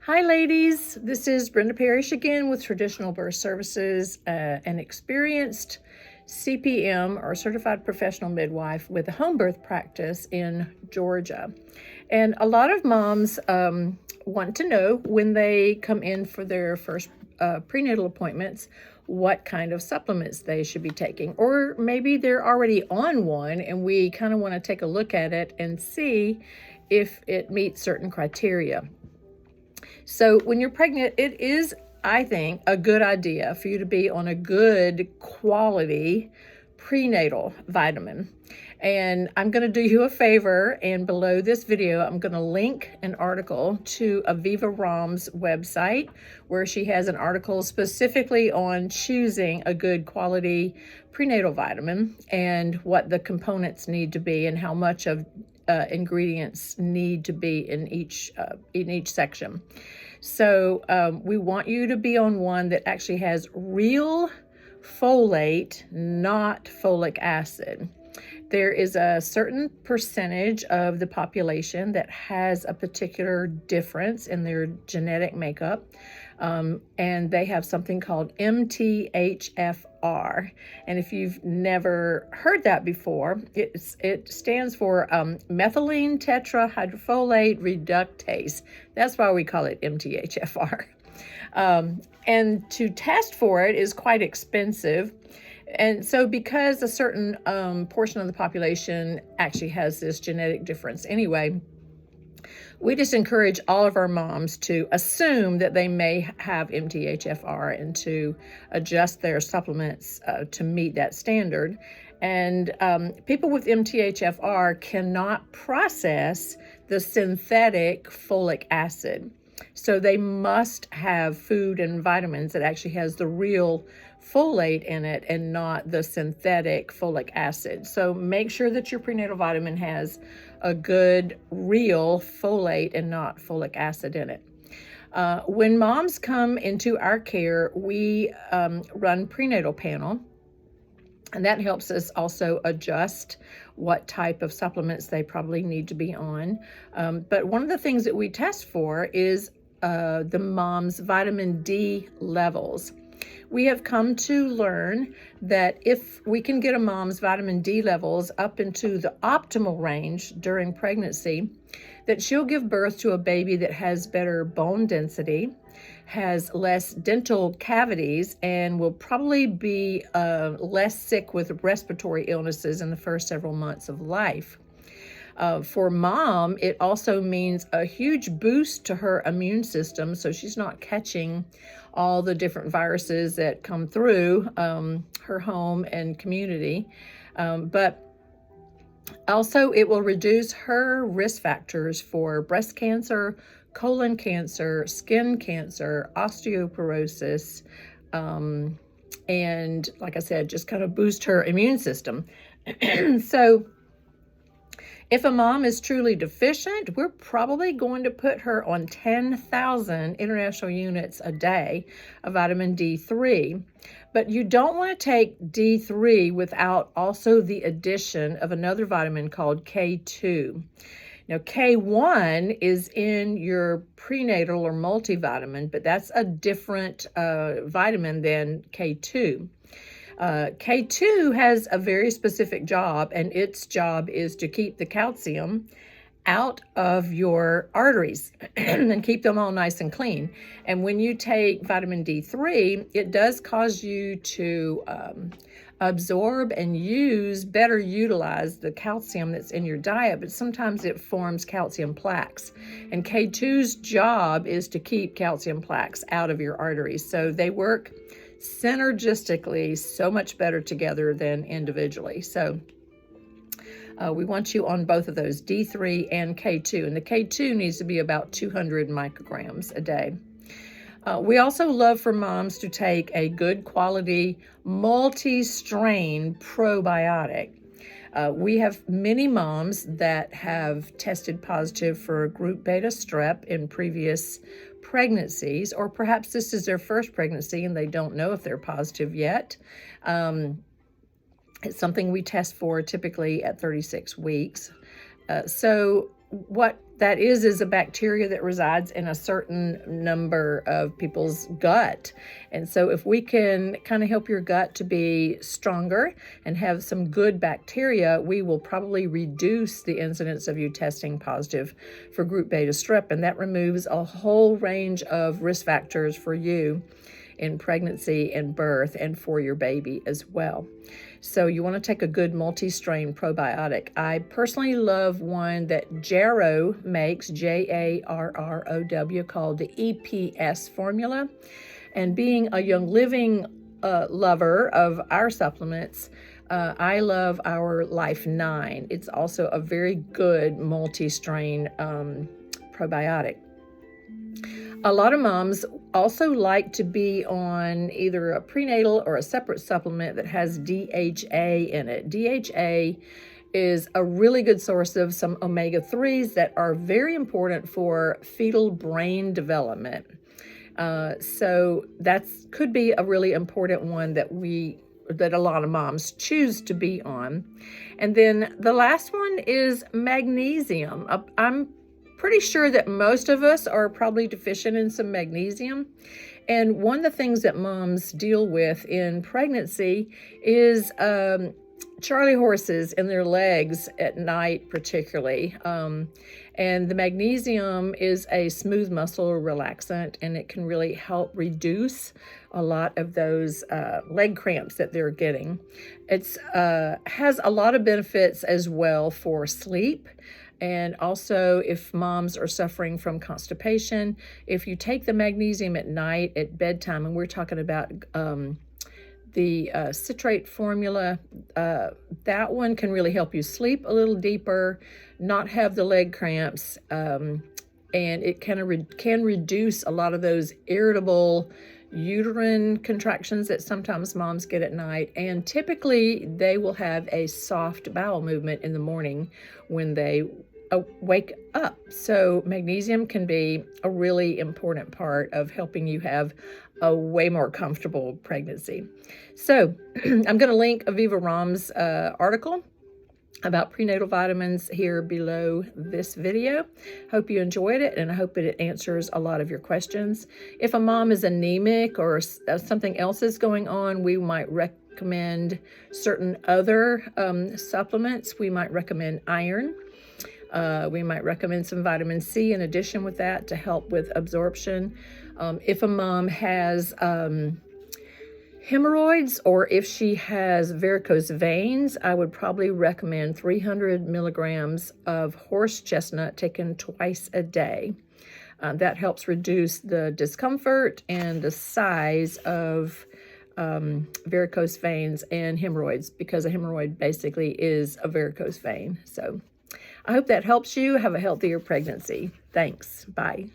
Hi ladies, this is Brenda Parrish again with Traditional Birth Services, an experienced CPM or Certified Professional Midwife with a home birth practice in Georgia. And a lot of moms want to know when they come in for their first prenatal appointments what kind of supplements they should be taking. Or maybe they're already on one and we kind of want to take a look at it and see if it meets certain criteria. So when you're pregnant, it is, I think, a good idea for you to be on a good quality prenatal vitamin. And I'm going to do you a favor, and below this video, I'm going to link an article to Aviva Rom's website, where she has an article specifically on choosing a good quality prenatal vitamin and what the components need to be and how much of ingredients need to be in each section. So we want you to be on one that actually has real folate, not folic acid. There is a certain percentage of the population that has a particular difference in their genetic makeup, and they have something called MTHFR. And if you've never heard that before, it stands for methylene tetrahydrofolate reductase. That's why we call it MTHFR. And to test for it is quite expensive. And so because a certain portion of the population actually has this genetic difference anyway, we just encourage all of our moms to assume that they may have MTHFR and to adjust their supplements to meet that standard. And people with MTHFR cannot process the synthetic folic acid. So they must have food and vitamins that actually has the real folate in it and not the synthetic folic acid. So make sure that your prenatal vitamin has a good real folate and not folic acid in it. When moms come into our care, we run prenatal panel. And that helps us also adjust what type of supplements they probably need to be on. But one of the things that we test for is the mom's vitamin D levels. We have come to learn that if we can get a mom's vitamin D levels up into the optimal range during pregnancy, that she'll give birth to a baby that has better bone density, has less dental cavities, and will probably be less sick with respiratory illnesses in the first several months of life. For mom, it also means a huge boost to her immune system, so she's not catching all the different viruses that come through her home and community. But also, it will reduce her risk factors for breast cancer, colon cancer, skin cancer, osteoporosis, and like I said, just kind of boost her immune system. So if a mom is truly deficient, we're probably going to put her on 10,000 international units a day of vitamin D3. But you don't want to take D3 without also the addition of another vitamin called K2. Now, K1 is in your prenatal or multivitamin, but that's a different vitamin than K2. K2 has a very specific job, and its job is to keep the calcium out of your arteries and keep them all nice and clean. And when you take vitamin D3, it does cause you to absorb and better utilize the calcium that's in your diet, but sometimes it forms calcium plaques. And K2's job is to keep calcium plaques out of your arteries. So they work synergistically so much better together than individually. So we want you on both of those, D3 and K2. And the K2 needs to be about 200 micrograms a day. We also love for moms to take a good quality multi-strain probiotic. We have many moms that have tested positive for group beta strep in previous pregnancies, or perhaps this is their first pregnancy and they don't know if they're positive yet. It's something we test for typically at 36 weeks. So what that is a bacteria that resides in a certain number of people's gut. And so if we can kind of help your gut to be stronger and have some good bacteria, we will probably reduce the incidence of you testing positive for group beta strep. And that removes a whole range of risk factors for you in pregnancy and birth and for your baby as well. So you want to take a good multi-strain probiotic. I personally love one that Jarrow makes, Jarrow, called the EPS formula. And being a Young Living lover of our supplements, I love our Life 9. It's also a very good multi-strain probiotic. A lot of moms also like to be on either a prenatal or a separate supplement that has DHA in it. DHA is a really good source of some omega-3s that are very important for fetal brain development. So that could be a really important one that a lot of moms choose to be on. And then the last one is magnesium. I'm pretty sure that most of us are probably deficient in some magnesium. And one of the things that moms deal with in pregnancy is Charlie horses in their legs at night, particularly. And the magnesium is a smooth muscle relaxant, and it can really help reduce a lot of those leg cramps that they're getting. It's has a lot of benefits as well for sleep. And also, if moms are suffering from constipation, if you take the magnesium at night at bedtime, and we're talking about the citrate formula, that one can really help you sleep a little deeper, not have the leg cramps, and it can reduce a lot of those irritable uterine contractions that sometimes moms get at night. And typically they will have a soft bowel movement in the morning when they wake up. So magnesium can be a really important part of helping you have a way more comfortable pregnancy. So I'm going to link Aviva Romm's article about prenatal vitamins here below this video. Hope you enjoyed it, and I hope that it answers a lot of your questions. If a mom is anemic or something else is going on, we might recommend certain other supplements. We might recommend iron. We might recommend some vitamin C in addition with that to help with absorption. If a mom has hemorrhoids, or if she has varicose veins, I would probably recommend 300 milligrams of horse chestnut taken twice a day. That helps reduce the discomfort and the size of varicose veins and hemorrhoids, because a hemorrhoid basically is a varicose vein. So I hope that helps you have a healthier pregnancy. Thanks. Bye.